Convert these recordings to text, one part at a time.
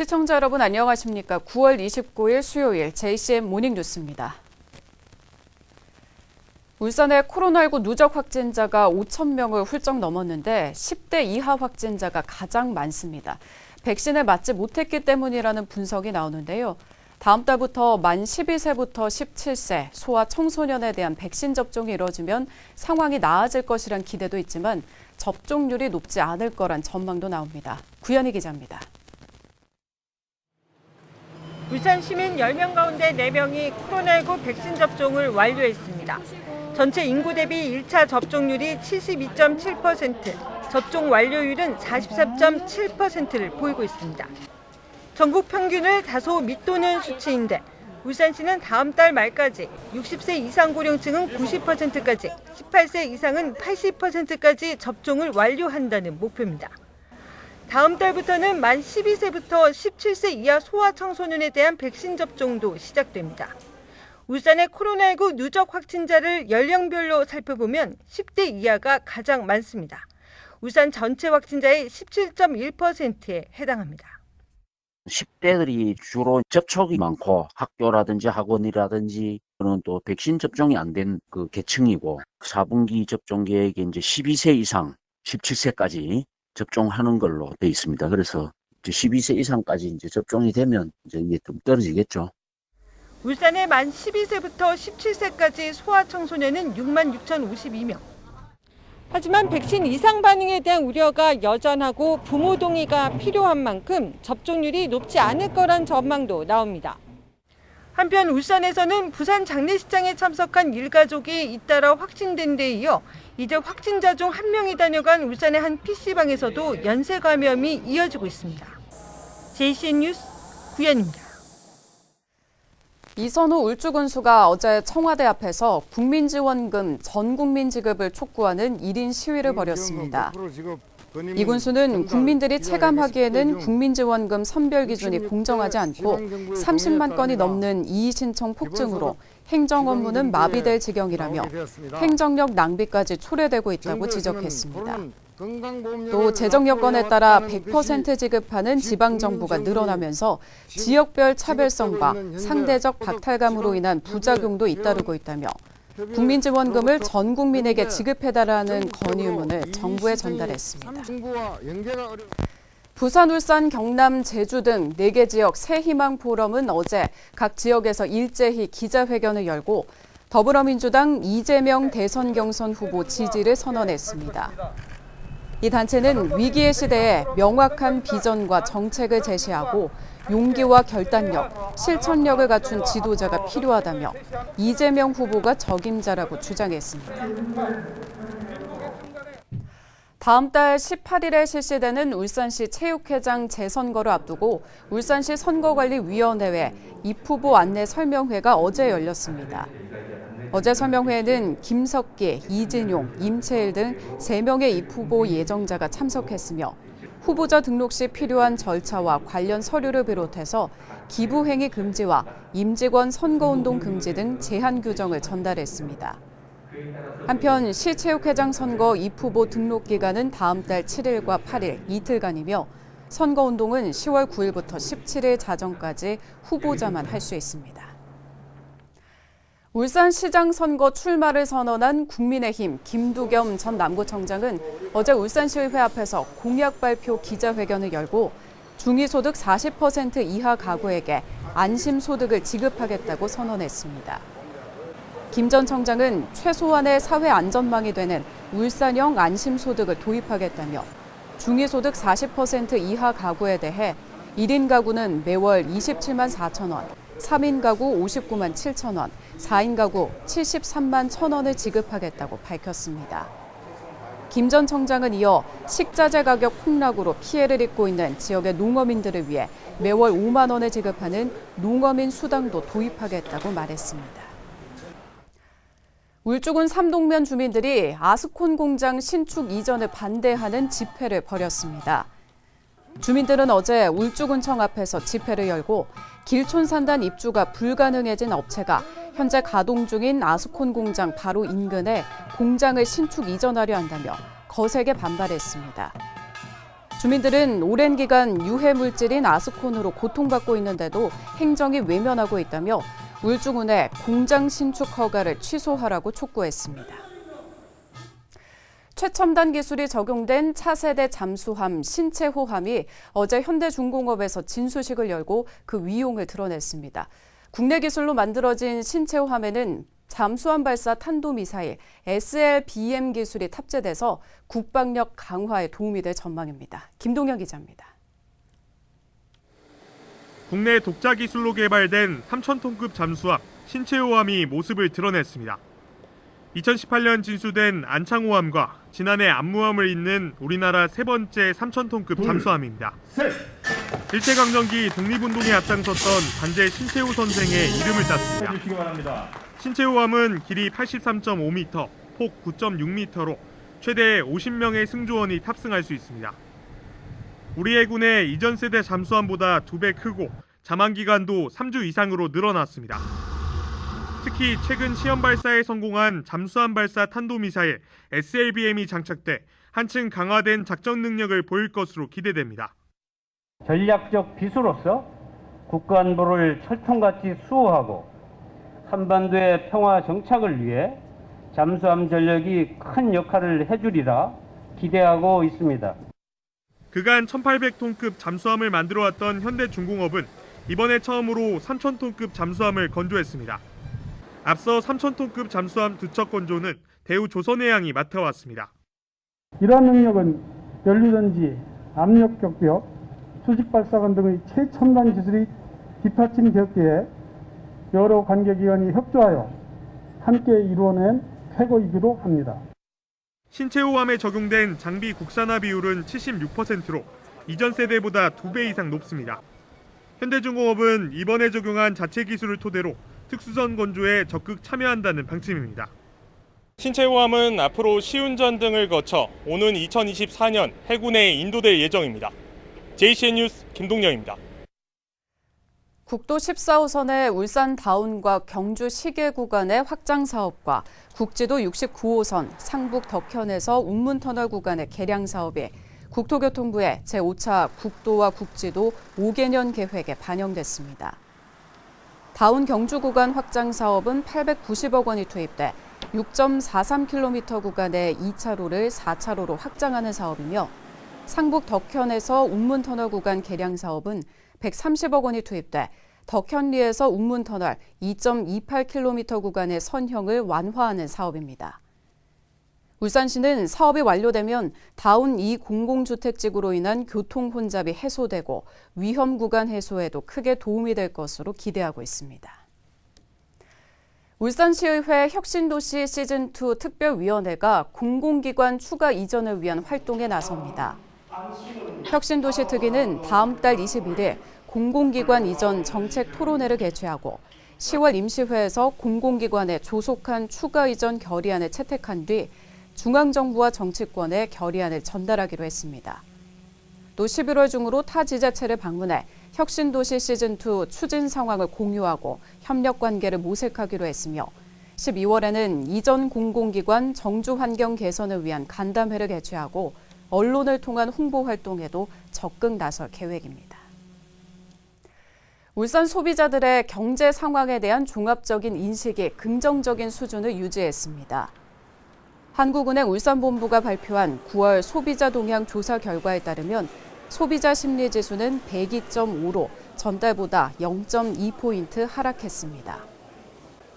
시청자 여러분 안녕하십니까? 9월 29일 수요일 JCM 모닝뉴스입니다. 울산의 코로나19 누적 확진자가 5천 명을 훌쩍 넘었는데 10대 이하 확진자가 가장 많습니다. 백신을 맞지 못했기 때문이라는 분석이 나오는데요. 다음 달부터 만 12세부터 17세 소아 청소년에 대한 백신 접종이 이뤄지면 상황이 나아질 것이란 기대도 있지만 접종률이 높지 않을 거란 전망도 나옵니다. 구현희 기자입니다. 울산 시민 10명 가운데 4명이 코로나19 백신 접종을 완료했습니다. 전체 인구 대비 1차 접종률이 72.7%, 접종 완료율은 44.7%를 보이고 있습니다. 전국 평균을 다소 밑도는 수치인데 울산시는 다음 달 말까지 60세 이상 고령층은 90%까지, 18세 이상은 80%까지 접종을 완료한다는 목표입니다. 다음 달부터는 만 12세부터 17세 이하 소아 청소년에 대한 백신 접종도 시작됩니다. 울산의 코로나19 누적 확진자를 연령별로 살펴보면 10대 이하가 가장 많습니다. 울산 전체 확진자의 17.1%에 해당합니다. 10대들이 주로 접촉이 많고 학교라든지 학원이라든지 그런 또 백신 접종이 안 된 그 계층이고 4분기 접종 계획에 이제 12세 이상 17세까지 접종하는 걸로 돼 있습니다. 그래서 이제 12세 이상까지 이제 접종이 되면 이제 이게 좀 떨어지겠죠. 울산의 만 12세부터 17세까지 소아 청소년은 6만 6,052명. 하지만 백신 이상 반응에 대한 우려가 여전하고 부모 동의가 필요한 만큼 접종률이 높지 않을 거란 전망도 나옵니다. 한편 울산에서는 부산 장례식장에 참석한 일가족이 잇따라 확진된 데 이어 이제 확진자 중 1명이 다녀간 울산의 한 PC방에서도 연쇄 감염이 이어지고 있습니다. JCN 뉴스 구현입니다. 이선호 울주군수가 어제 청와대 앞에서 국민지원금 전 국민 지급을 촉구하는 1인 시위를 벌였습니다. 이 군수는 국민들이 체감하기에는 국민지원금 선별 기준이 공정하지 않고 30만 건이 넘는 이의 신청 폭증으로 행정 업무는 마비될 지경이라며 행정력 낭비까지 초래되고 있다고 지적했습니다. 또 재정 여건에 따라 100% 지급하는 지방정부가 늘어나면서 지역별 차별성과 상대적 박탈감으로 인한 부작용도 잇따르고 있다며 국민지원금을 전 국민에게 지급해달라는 건의문을 정부에 전달했습니다. 부산, 울산, 경남, 제주 등 4개 지역 새희망 포럼은 어제 각 지역에서 일제히 기자회견을 열고 더불어민주당 이재명 대선 경선 후보 지지를 선언했습니다. 이 단체는 위기의 시대에 명확한 비전과 정책을 제시하고 용기와 결단력, 실천력을 갖춘 지도자가 필요하다며 이재명 후보가 적임자라고 주장했습니다. 다음 달 18일에 실시되는 울산시 체육회장 재선거를 앞두고 울산시 선거관리위원회회 입후보 안내 설명회가 어제 열렸습니다. 어제 설명회에는 김석기, 이진용, 임채일 등 3명의 입후보 예정자가 참석했으며 후보자 등록 시 필요한 절차와 관련 서류를 비롯해서 기부행위 금지와 임직원 선거운동 금지 등 제한 규정을 전달했습니다. 한편 시체육회장 선거 입후보 등록 기간은 다음 달 7일과 8일 이틀간이며 선거운동은 10월 9일부터 17일 자정까지 후보자만 할 수 있습니다. 울산시장 선거 출마를 선언한 국민의힘 김두겸 전 남구청장은 어제 울산시의회 앞에서 공약 발표 기자회견을 열고 중위소득 40% 이하 가구에게 안심소득을 지급하겠다고 선언했습니다. 김 전 청장은 최소한의 사회 안전망이 되는 울산형 안심소득을 도입하겠다며 중위소득 40% 이하 가구에 대해 1인 가구는 매월 27만 4천 원, 3인 가구 59만 7천 원, 4인 가구 73만 1천 원을 지급하겠다고 밝혔습니다. 김 전 청장은 이어 식자재 가격 폭락으로 피해를 입고 있는 지역의 농어민들을 위해 매월 5만 원을 지급하는 농어민 수당도 도입하겠다고 말했습니다. 울주군 삼동면 주민들이 아스콘 공장 신축 이전을 반대하는 집회를 벌였습니다. 주민들은 어제 울주군청 앞에서 집회를 열고 길촌산단 입주가 불가능해진 업체가 현재 가동 중인 아스콘 공장 바로 인근에 공장을 신축 이전하려 한다며 거세게 반발했습니다. 주민들은 오랜 기간 유해 물질인 아스콘으로 고통받고 있는데도 행정이 외면하고 있다며 울주군에 공장 신축 허가를 취소하라고 촉구했습니다. 최첨단 기술이 적용된 차세대 잠수함 신체호함이 어제 현대중공업에서 진수식을 열고 그 위용을 드러냈습니다. 국내 기술로 만들어진 신체호함에는 잠수함 발사 탄도미사일 SLBM 기술이 탑재돼서 국방력 강화에 도움이 될 전망입니다. 김동현 기자입니다. 국내 독자 기술로 개발된 3,000톤급 잠수함 신체호함이 모습을 드러냈습니다. 2018년 진수된 안창호함과 지난해 안무함을 잇는 우리나라 세 번째 3,000톤급 잠수함입니다. 일제강점기 독립운동에 앞장섰던 단재 신채호 선생의 이름을 땄습니다. 신채호함은 길이 83.5m, 폭 9.6m로 최대 50명의 승조원이 탑승할 수 있습니다. 우리 해군의 이전 세대 잠수함보다 2배 크고 잠항기간도 3주 이상으로 늘어났습니다. 특히 최근 시험 발사에 성공한 잠수함 발사 탄도미사일 SLBM이 장착돼 한층 강화된 작전 능력을 보일 것으로 기대됩니다. 전략적 비수로서 국가 안보를 철통같이 수호하고 한반도의 평화 정착을 위해 잠수함 전력이 큰 역할을 해주리라 기대하고 있습니다. 그간 1,800톤급 잠수함을 만들어왔던 현대중공업은 이번에 처음으로 3,000톤급 잠수함을 건조했습니다. 앞서 3,000톤급 잠수함 2척 건조는 대우조선해양이 맡아왔습니다. 이러한 능력은 연료전지, 압력격벽, 수직발사관 등의 최첨단 기술이 뒷받침되었기에 여러 관계기관이 협조하여 함께 이루어낸 쾌거이기도 합니다. 신체호함에 적용된 장비 국산화 비율은 76%로 이전 세대보다 2배 이상 높습니다. 현대중공업은 이번에 적용한 자체 기술을 토대로 특수선 건조에 적극 참여한다는 방침입니다. 신체호함은 앞으로 시운전 등을 거쳐 오는 2024년 해군에 인도될 예정입니다. JCN 뉴스 김동영입니다. 국도 14호선의 울산 다운과 경주 시계 구간의 확장 사업과 국지도 69호선 상북 덕현에서 운문터널 구간의 개량 사업이 국토교통부의 제5차 국도와 국지도 5개년 계획에 반영됐습니다. 다운 경주 구간 확장 사업은 890억 원이 투입돼 6.43km 구간의 2차로를 4차로로 확장하는 사업이며 상북 덕현에서 운문터널 구간 개량 사업은 130억 원이 투입돼 덕현리에서 운문터널 2.28km 구간의 선형을 완화하는 사업입니다. 울산시는 사업이 완료되면 다운 2공공주택지구로 인한 교통 혼잡이 해소되고 위험 구간 해소에도 크게 도움이 될 것으로 기대하고 있습니다. 울산시의회 혁신도시 시즌2 특별위원회가 공공기관 추가 이전을 위한 활동에 나섭니다. 혁신도시 특위는 다음 달 21일 공공기관 이전 정책 토론회를 개최하고 10월 임시회에서 공공기관의 조속한 추가 이전 결의안을 채택한 뒤 중앙정부와 정치권에 결의안을 전달하기로 했습니다. 또 11월 중으로 타 지자체를 방문해 혁신도시 시즌2 추진 상황을 공유하고 협력 관계를 모색하기로 했으며 12월에는 이전 공공기관 정주 환경 개선을 위한 간담회를 개최하고 언론을 통한 홍보 활동에도 적극 나설 계획입니다. 울산 소비자들의 경제 상황에 대한 종합적인 인식이 긍정적인 수준을 유지했습니다. 한국은행 울산본부가 발표한 9월 소비자 동향 조사 결과에 따르면 소비자 심리지수는 102.5로 전달보다 0.2포인트 하락했습니다.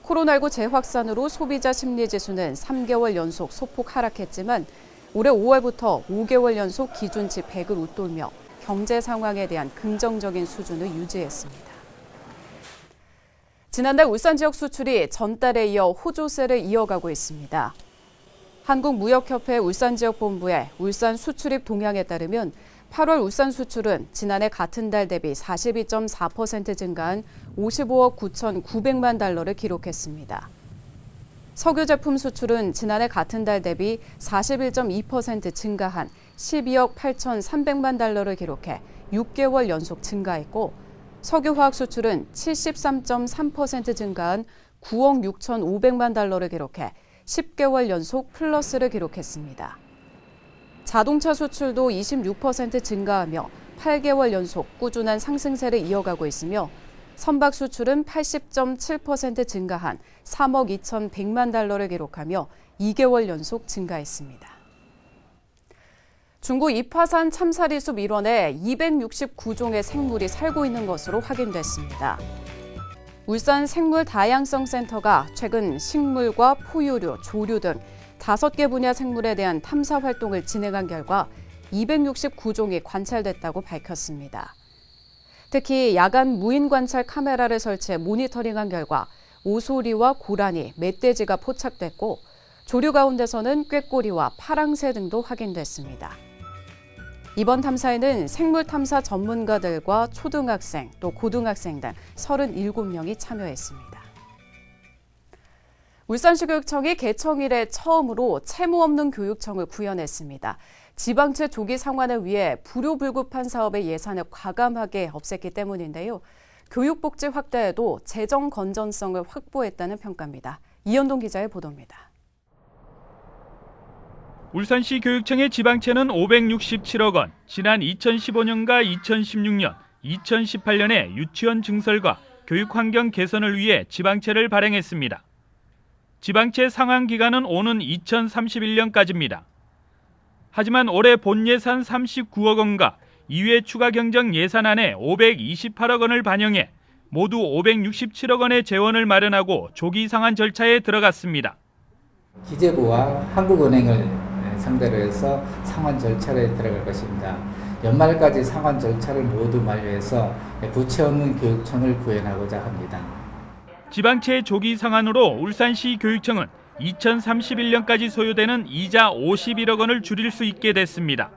코로나19 재확산으로 소비자 심리지수는 3개월 연속 소폭 하락했지만 올해 5월부터 5개월 연속 기준치 100을 웃돌며 경제 상황에 대한 긍정적인 수준을 유지했습니다. 지난달 울산 지역 수출이 전달에 이어 호조세를 이어가고 있습니다. 한국무역협회 울산지역본부의 울산 수출입 동향에 따르면 8월 울산 수출은 지난해 같은 달 대비 42.4% 증가한 55억 9,900만 달러를 기록했습니다. 석유 제품 수출은 지난해 같은 달 대비 41.2% 증가한 12억 8,300만 달러를 기록해 6개월 연속 증가했고 석유화학 수출은 73.3% 증가한 9억 6,500만 달러를 기록해 10개월 연속 플러스를 기록했습니다. 자동차 수출도 26% 증가하며 8개월 연속 꾸준한 상승세를 이어가고 있으며 선박 수출은 80.7% 증가한 3억 2,100만 달러를 기록하며 2개월 연속 증가했습니다. 중국 입화산 참사리숲 일원에 269종의 생물이 살고 있는 것으로 확인됐습니다. 울산 생물다양성센터가 최근 식물과 포유류, 조류 등 5개 분야 생물에 대한 탐사 활동을 진행한 결과 269종이 관찰됐다고 밝혔습니다. 특히 야간 무인 관찰 카메라를 설치해 모니터링한 결과 오소리와 고라니, 멧돼지가 포착됐고 조류 가운데서는 꾀꼬리와 파랑새 등도 확인됐습니다. 이번 탐사에는 생물 탐사 전문가들과 초등학생 또 고등학생 등 37명이 참여했습니다. 울산시 교육청이 개청 이래 처음으로 채무 없는 교육청을 구현했습니다. 지방채 조기 상환을 위해 불효불급한 사업의 예산을 과감하게 없앴기 때문인데요. 교육복지 확대에도 재정 건전성을 확보했다는 평가입니다. 이현동 기자의 보도입니다. 울산시 교육청의 지방채는 567억 원, 지난 2015년과 2016년, 2018년에 유치원 증설과 교육환경 개선을 위해 지방채를 발행했습니다. 지방채 상환 기간은 오는 2031년까지입니다. 하지만 올해 본 예산 39억 원과 이외 추가 경정 예산안에 528억 원을 반영해 모두 567억 원의 재원을 마련하고 조기 상환 절차에 들어갔습니다. 기재부와 한국은행을 상대로 해서 상환 절차에 들어갈 것입니다. 연말까지 상환 절차를 모두 만료해서 부채 없는 교육청을 구현하고자 합니다. 지방채 조기 상환으로 울산시 교육청은 2031년까지 소요되는 이자 51억 원을 줄일 수 있게 됐습니다.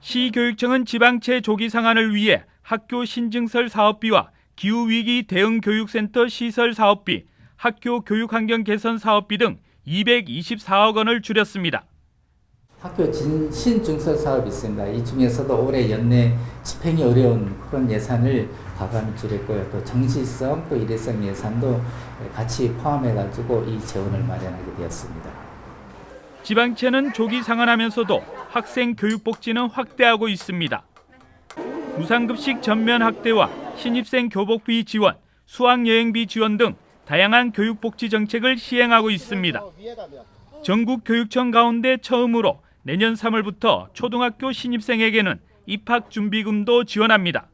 시 교육청은 지방채 조기 상환을 위해 학교 신증설 사업비와 기후위기 대응 교육센터 시설 사업비, 학교 교육환경 개선 사업비 등 224억 원을 줄였습니다. 학교 신증설 사업이 있습니다. 이 중에서도 올해 연내 집행이 어려운 그런 예산을 과감히 줄였고요. 또 정시성 또 일회성 예산도 같이 포함해가지고 이 재원을 마련하게 되었습니다. 지방채는 조기 상환하면서도 학생 교육복지는 확대하고 있습니다. 무상급식 전면 확대와 신입생 교복비 지원, 수학여행비 지원 등 다양한 교육복지 정책을 시행하고 있습니다. 전국 교육청 가운데 처음으로 내년 3월부터 초등학교 신입생에게는 입학준비금도 지원합니다.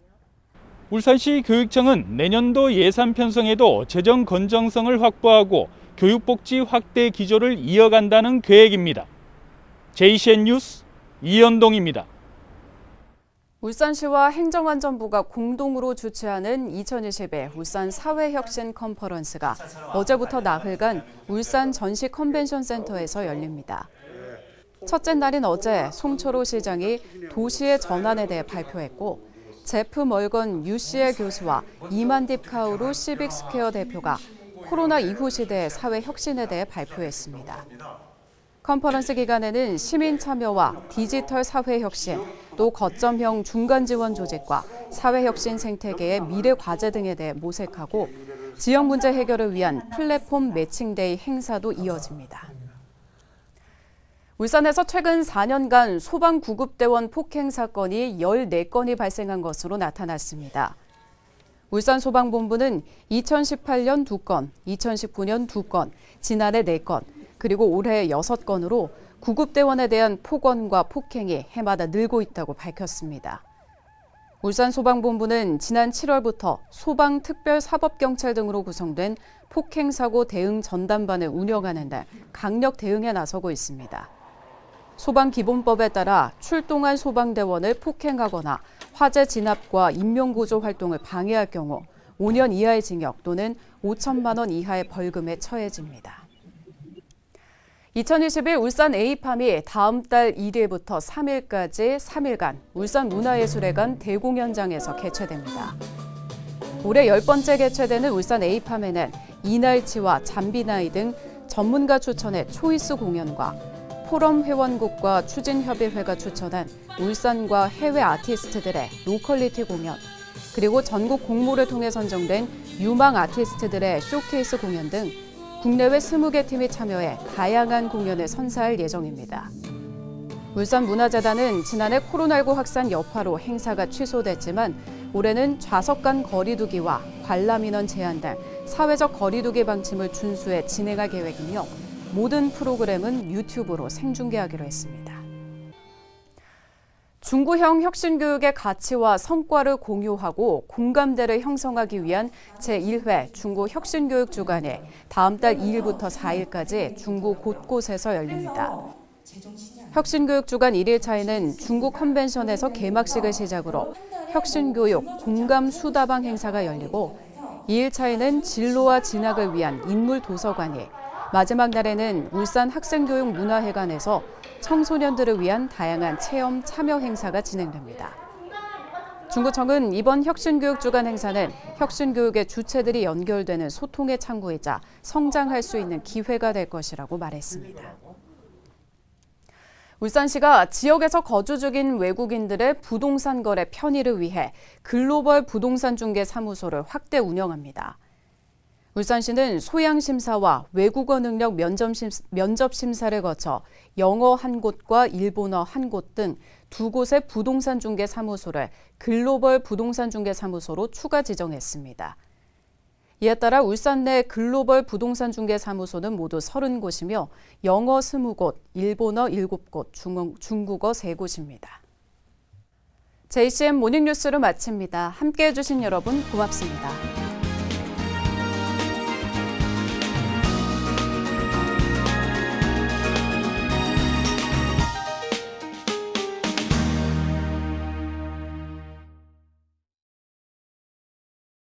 울산시 교육청은 내년도 예산 편성에도 재정 건전성을 확보하고 교육복지 확대 기조를 이어간다는 계획입니다. JCN 뉴스 이현동입니다. 울산시와 행정안전부가 공동으로 주최하는 2021 울산 사회혁신 컨퍼런스가 어제부터 나흘간 울산 전시 컨벤션 센터에서 열립니다. 첫째 날인 어제 송철호 시장이 도시의 전환에 대해 발표했고 제프 멀건 UCL 교수와 이만딥 카우루 시빅스퀘어 대표가 코로나 이후 시대의 사회혁신에 대해 발표했습니다. 컨퍼런스 기간에는 시민 참여와 디지털 사회혁신, 또 거점형 중간지원 조직과 사회혁신 생태계의 미래 과제 등에 대해 모색하고 지역 문제 해결을 위한 플랫폼 매칭데이 행사도 이어집니다. 울산에서 최근 4년간 소방구급대원 폭행 사건이 14건이 발생한 것으로 나타났습니다. 울산소방본부는 2018년 2건, 2019년 2건, 지난해 4건, 그리고 올해 6건으로 구급대원에 대한 폭언과 폭행이 해마다 늘고 있다고 밝혔습니다. 울산소방본부는 지난 7월부터 소방특별사법경찰 등으로 구성된 폭행사고 대응 전담반을 운영하는 등 강력 대응에 나서고 있습니다. 소방기본법에 따라 출동한 소방대원을 폭행하거나 화재 진압과 인명구조 활동을 방해할 경우 5년 이하의 징역 또는 5천만 원 이하의 벌금에 처해집니다. 2021 울산 에이팜이 다음 달 1일부터 3일까지 3일간 울산문화예술회관 대공연장에서 개최됩니다. 올해 10번째 개최되는 울산 에이팜에는 이날치와 잠비나이 등 전문가 추천의 초이스 공연과 포럼 회원국과 추진협의회가 추천한 울산과 해외 아티스트들의 로컬리티 공연, 그리고 전국 공모를 통해 선정된 유망 아티스트들의 쇼케이스 공연 등 국내외 20개 팀이 참여해 다양한 공연을 선사할 예정입니다. 울산문화재단은 지난해 코로나19 확산 여파로 행사가 취소됐지만 올해는 좌석 간 거리두기와 관람 인원 제한 등 사회적 거리두기 방침을 준수해 진행할 계획이며 모든 프로그램은 유튜브로 생중계하기로 했습니다. 중구형 혁신교육의 가치와 성과를 공유하고 공감대를 형성하기 위한 제1회 중구 혁신교육 주간이 다음 달 2일부터 4일까지 중구 곳곳에서 열립니다. 혁신교육 주간 1일차에는 중구 컨벤션에서 개막식을 시작으로 혁신교육 공감 수다방 행사가 열리고 2일차에는 진로와 진학을 위한 인물 도서관이, 마지막 날에는 울산 학생교육문화회관에서 청소년들을 위한 다양한 체험 참여 행사가 진행됩니다. 중구청은 이번 혁신교육 주간 행사는 혁신교육의 주체들이 연결되는 소통의 창구이자 성장할 수 있는 기회가 될 것이라고 말했습니다. 울산시가 지역에서 거주 중인 외국인들의 부동산 거래 편의를 위해 글로벌 부동산 중개 사무소를 확대 운영합니다. 울산시는 소양심사와 외국어 능력 면접 심사를 거쳐 영어 한 곳과 일본어 한 곳 등 2곳의 부동산 중개 사무소를 글로벌 부동산 중개 사무소로 추가 지정했습니다. 이에 따라 울산 내 글로벌 부동산 중개 사무소는 모두 30곳이며 영어 20곳, 일본어 7곳, 중국어 3곳입니다. JCN 모닝뉴스를 마칩니다. 함께해 주신 여러분 고맙습니다.